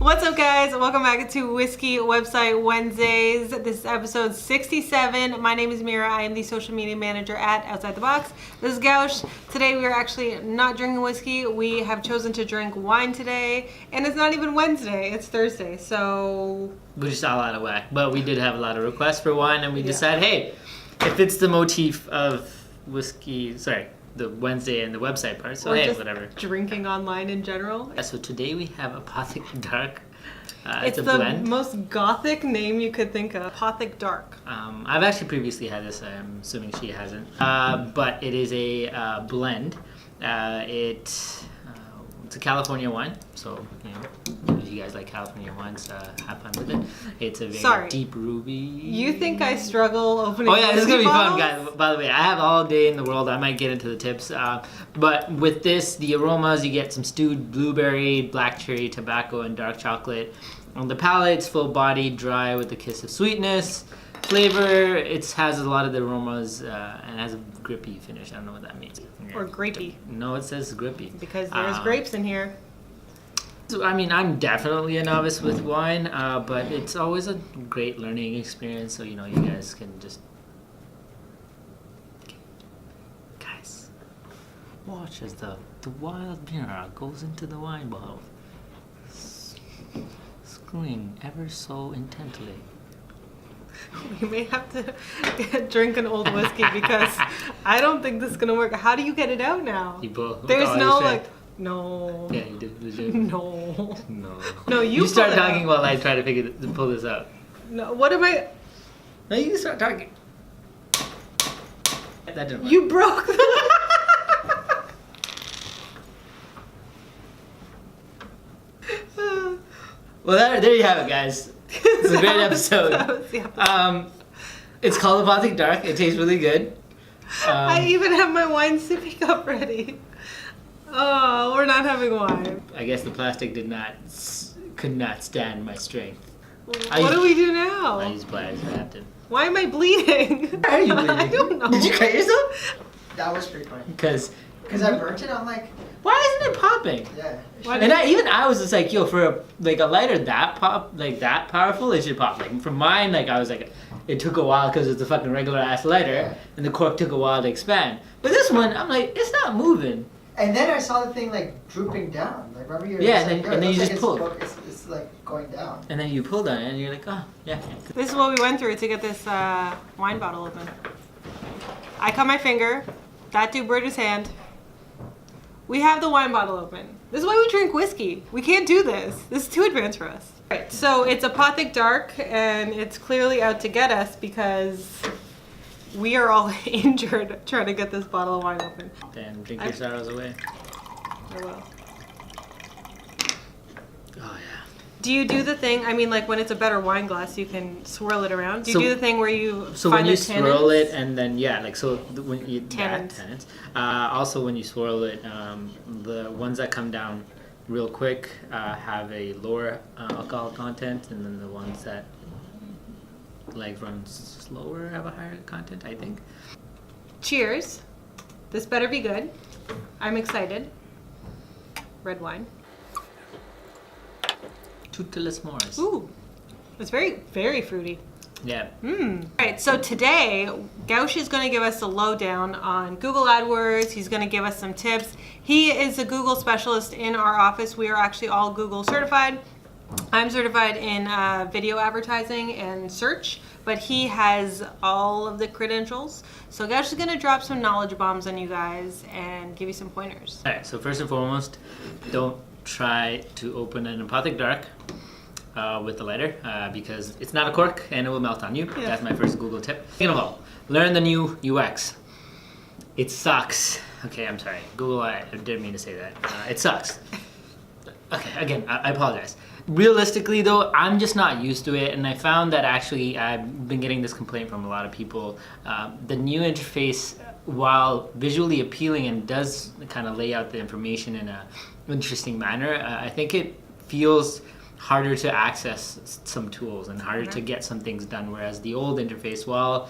What's up, guys? Welcome back to Whisky Website Wednesdays. This is episode 67. My name is Mira. I am the social media manager at Outside the Box. This is Gowsh. Today we are actually not drinking whiskey. We have chosen to drink wine today, and it's not even Wednesday. It's Thursday, so... We just all out of whack, but we did have a lot of requests for wine, and we decided, hey, if it's the motif of whiskey, the Wednesday and the website part, so or hey, just whatever. Drinking online in general. Yeah, so today we have Apothic Dark. It's a the blend. most gothic name you could think of. Apothic Dark. I've actually previously had this. I'm assuming she hasn't. But it is a blend. It's a California wine, so if you guys like California wines, have fun with it. It's a very deep ruby. You think I struggle opening? Oh yeah, this is gonna be bottles? fun, guys. By the way, I have all day in the world. I might get into the tips, but with this, the aromas, you get some stewed blueberry, black cherry, tobacco, and dark chocolate. On the palate, it's full-bodied, dry with a kiss of sweetness. Flavor, it has a lot of the aromas and has a grippy finish. I don't know what that means. Or grapey. No, it says grippy. Because there's grapes in here. So, I mean, I'm definitely a novice with wine, but it's always a great learning experience. So, you guys can just... Guys, watch as the wild mirror goes into the wine bottle. Screwing ever so intently. We may have to drink an old whiskey because I don't think this is going to work. How do you get it out now? There's no, like... No. Yeah, you did. Legit. No. No. No, you start talking while I try to pull this out. No, what am I... No, you start talking. That didn't work. You broke the... Well, there you have it, guys. It's a great episode. It's called Apothic Dark. It tastes really good. I even have my wine sippy cup ready. Oh, we're not having wine. I guess the plastic could not stand my strength. What do we do now? I use pliers. I have to. Why am I bleeding? Why are you bleeding? I don't know. Did you cut yourself? That was pretty funny. Because I burnt it, I'm like... Why isn't it popping? Yeah. And I was just like, yo, for a lighter that powerful, it should pop. Like from mine, I was like, it took a while because it's a fucking regular ass lighter, and the cork took a while to expand. But this one, I'm like, it's not moving. And then I saw the thing drooping down. Like remember you? Yeah, and then you just pulled. It's going down. And then you pulled on it, and you're like, oh yeah. This is what we went through to get this wine bottle open. I cut my finger. That dude burned his hand. We have the wine bottle open. This is why we drink whiskey. We can't do this. This is too advanced for us. Right, so it's Apothic Dark, and it's clearly out to get us because we are all injured trying to get this bottle of wine open. Then drink your sorrows away. I will. Oh yeah. Do you do the thing? I mean, like when it's a better wine glass, you can swirl it around. Do you do the thing where you when you the swirl tannins? it and then when you Tannins. Also when you swirl it, the ones that come down real quick have a lower alcohol content, and then the ones that run slower have a higher content, I think. Cheers. This better be good. I'm excited. Red wine. Toothless s'mores. Ooh, it's very, very fruity. Yeah. All right, so today, Gowsh is going to give us a lowdown on Google Adwords. He's going to give us some tips. He is a Google specialist in our office. We are actually all Google certified. I'm certified in video advertising and search, but he has all of the credentials. So Gowsh is going to drop some knowledge bombs on you guys and give you some pointers. All right, so first and foremost, don't try to open an Apothic Dark with a lighter because it's not a cork and it will melt on you. Yeah. That's my first Google tip. Second of all, learn the new UX. It sucks. Okay, I'm sorry. Google, I didn't mean to say that. It sucks. Okay, again, I apologize. Realistically though, I'm just not used to it, and I found that actually I've been getting this complaint from a lot of people. The new interface, while visually appealing and does kind of lay out the information in a interesting manner, I think it feels harder to access some tools and harder to get some things done, whereas the old interface, while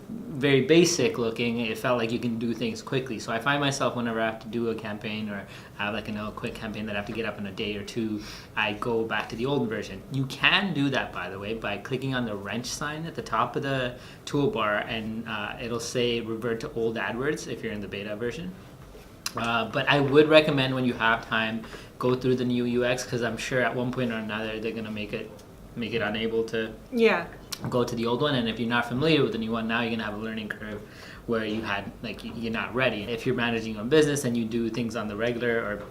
very basic looking, it felt like you can do things quickly. So I find myself whenever I have to do a campaign or have like a quick campaign that I have to get up in a day or two, I go back to the old version. You can do that, by the way, by clicking on the wrench sign at the top of the toolbar, and it'll say revert to old AdWords if you're in the beta version. But I would recommend when you have time, go through the new UX, because I'm sure at one point or another they're gonna make it unable to go to the old one. And if you're not familiar with the new one, now you're gonna have a learning curve where you're not ready. If you're managing your own business and you do things on the regular or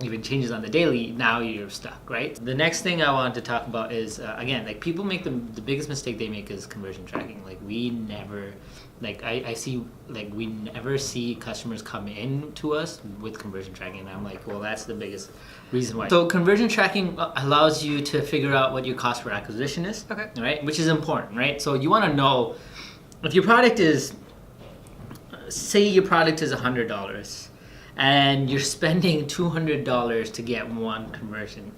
even changes on the daily, now you're stuck, right? The next thing I wanted to talk about is again, like, people make the biggest mistake they make is conversion tracking. Like, we never, like, I see, like, we never see customers come in to us with conversion tracking, and I'm like, well, that's the biggest reason why. So conversion tracking allows you to figure out what your cost per acquisition is, okay, right? Which is important, right? So you want to know if your product is, say your product is $100 and you're spending $200 to get one conversion.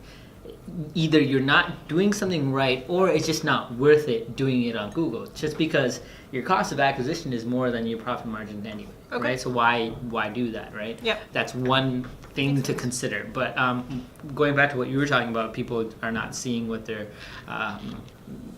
Either you're not doing something right, or it's just not worth it doing it on Google, just because your cost of acquisition is more than your profit margin anyway, okay, right? So why do that, right? Yep. That's one thing to consider. But going back to what you were talking about, people are not seeing what they're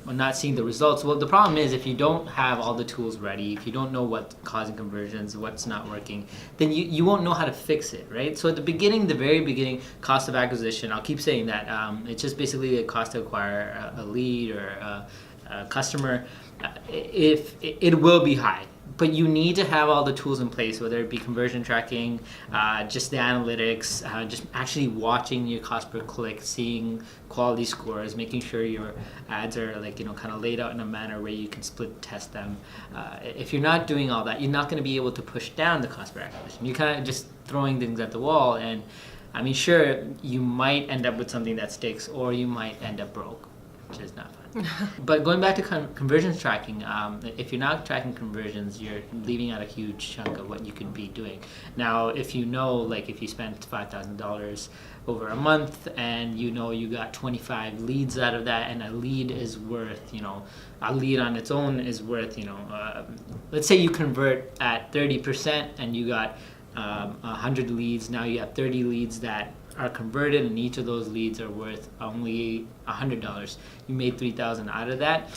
not seeing the results. Well, the problem is, if you don't have all the tools ready, if you don't know what's causing conversions, what's not working, then you won't know how to fix it, right? So at the beginning, the very beginning, cost of acquisition, I'll keep saying that, it's just basically the cost to acquire a lead or a customer. If it will be high, but you need to have all the tools in place, whether it be conversion tracking, just the analytics, just actually watching your cost per click, seeing quality scores, making sure your ads are, like, kind of laid out in a manner where you can split test them. If you're not doing all that, you're not going to be able to push down the cost per acquisition. You're kind of just throwing things at the wall, and I mean, sure, you might end up with something that sticks, or you might end up broke, which is not fun. But going back to conversions tracking, if you're not tracking conversions, you're leaving out a huge chunk of what you could be doing. Now, if you know, like, if you spent $5,000 over a month and you got 25 leads out of that, and a lead is worth, a lead on its own is worth, let's say you convert at 30% and you got 100 leads. Now you have 30 leads that are converted, and each of those leads are worth only $100. You made $3,000 out of that,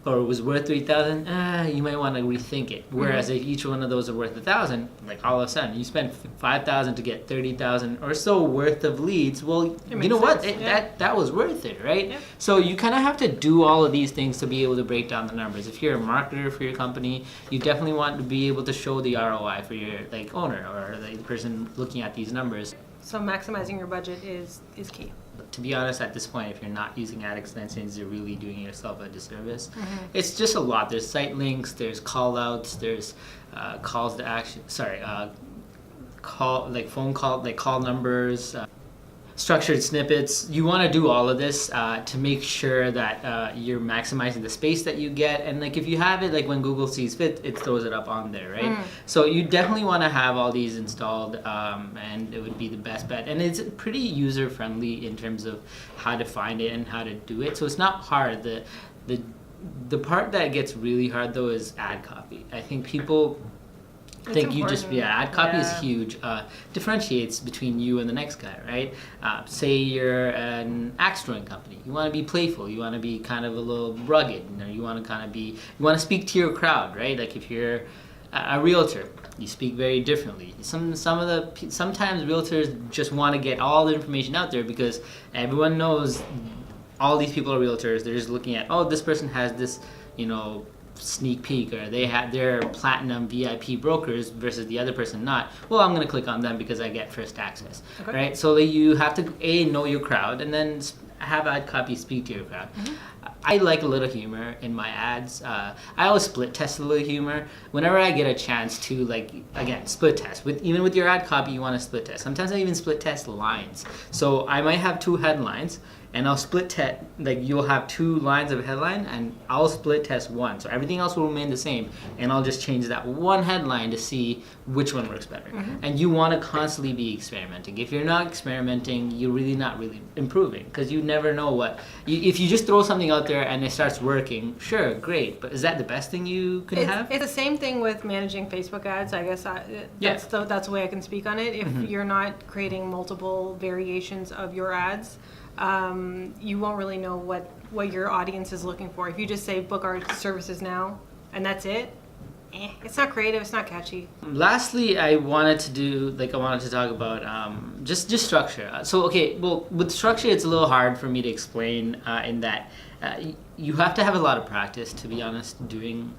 or it was worth $3,000. You might want to rethink it. Whereas if each one of those are worth $1,000, like, all of a sudden you spend $5,000 to get $30,000 or so worth of leads. Well, you know what? That was worth it, right? Yep. So you kind of have to do all of these things to be able to break down the numbers. If you're a marketer for your company, you definitely want to be able to show the ROI for your, like, owner or the person looking at these numbers. So maximizing your budget is key. To be honest, at this point, if you're not using ad extensions, you're really doing yourself a disservice. It's just a lot. There's site links, there's call outs, there's calls to action, phone call, like call numbers, structured snippets. You want to do all of this to make sure that you're maximizing the space that you get. And, like, if you have it, like, when Google sees fit, it throws it up on there, right? So you definitely want to have all these installed, and it would be the best bet. And it's pretty user friendly in terms of how to find it and how to do it. So it's not hard. The part that gets really hard, though, is ad copy. I think people think you just, ad copy is huge. Differentiates between you and the next guy, right? Say you're an axe throwing company. You want to be playful. You want to be kind of a little rugged. You want to speak to your crowd, right? Like, if you're a realtor, you speak very differently. Sometimes realtors just want to get all the information out there because everyone knows all these people are realtors. They're just looking at, this person has this, sneak peek, or they're platinum VIP brokers versus the other person not. Well, I'm going to click on them because I get first access, right? So that you have to know your crowd, and then have ad copy speak to your crowd. I like a little humor in my ads. I always split test a little humor whenever I get a chance to, like, again, split test. Even with your ad copy, you want to split test. Sometimes I even split test lines. So I might have two headlines, and I'll split test, like you'll have 2 lines of headline, and I'll split test one. So everything else will remain the same, and I'll just change that one headline to see which one works better. And you want to constantly be experimenting. If you're not experimenting, you're really not really improving, because you never know what. If you just throw something out there and it starts working, sure, great, but is that the best thing you can have? It's the same thing with managing Facebook ads. I guess that's the way I can speak on it. If you're not creating multiple variations of your ads, you won't really know what your audience is looking for. If you just say book our services now and that's it, it's not creative, it's not catchy. Lastly, I wanted to talk about just structure. So okay, well, with structure it's a little hard for me to explain in that you have to have a lot of practice, to be honest, doing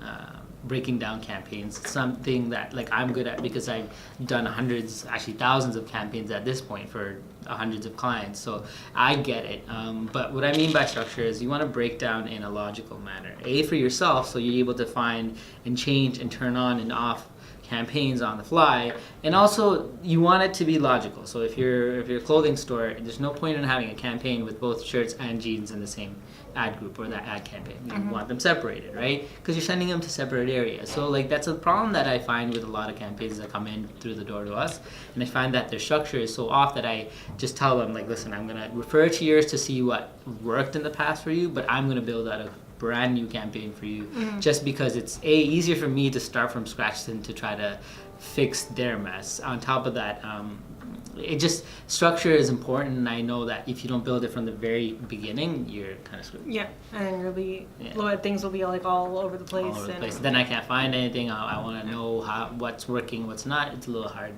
breaking down campaigns. It's something that like I'm good at, because I've done hundreds, actually thousands of campaigns at this point for hundreds of clients, so I get it. But what I mean by structure is you want to break down in a logical manner. For yourself, so you're able to find and change and turn on and off campaigns on the fly, and also you want it to be logical. So if you're a clothing store, there's no point in having a campaign with both shirts and jeans in the same ad group or that ad campaign. You want them separated, right? Because you're sending them to separate areas. So like that's a problem that I find with a lot of campaigns that come in through the door to us, and I find that their structure is so off that I just tell them like, listen, I'm gonna refer to yours to see what worked in the past for you, but I'm gonna build out a brand new campaign for you, just because it's easier for me to start from scratch than to try to fix their mess. On top of that, it just, structure is important, and I know that if you don't build it from the very beginning, you're kind of screwed. Yeah, and really, things will be like all over the place. All over the place. Then I can't find anything. I want to know what's working, what's not. It's a little hard.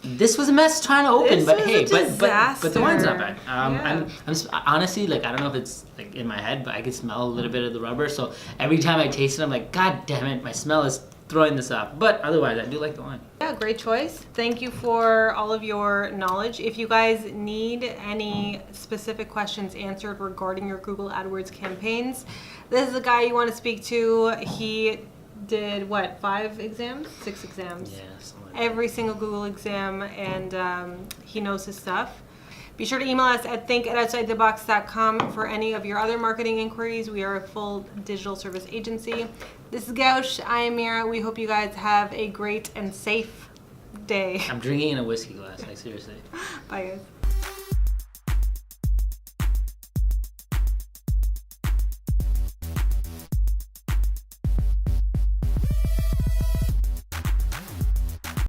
This was a mess trying to open, but hey, but the wine's not bad. I'm honestly, like, I don't know if it's like in my head, but I can smell a little bit of the rubber. So every time I taste it, I'm like, God damn it, my smell is throwing this off. But otherwise, I do like the wine. Yeah, great choice. Thank you for all of your knowledge. If you guys need any specific questions answered regarding your Google AdWords campaigns, this is the guy you want to speak to. He did what, 5 exams? 6 exams? Yeah, something like every single Google exam, and he knows his stuff. Be sure to email us at think@outsidethebox.com for any of your other marketing inquiries. We are a full digital service agency. This is Gowsh. I am Mira. We hope you guys have a great and safe day. I'm drinking in a whiskey glass, like seriously. Bye, guys.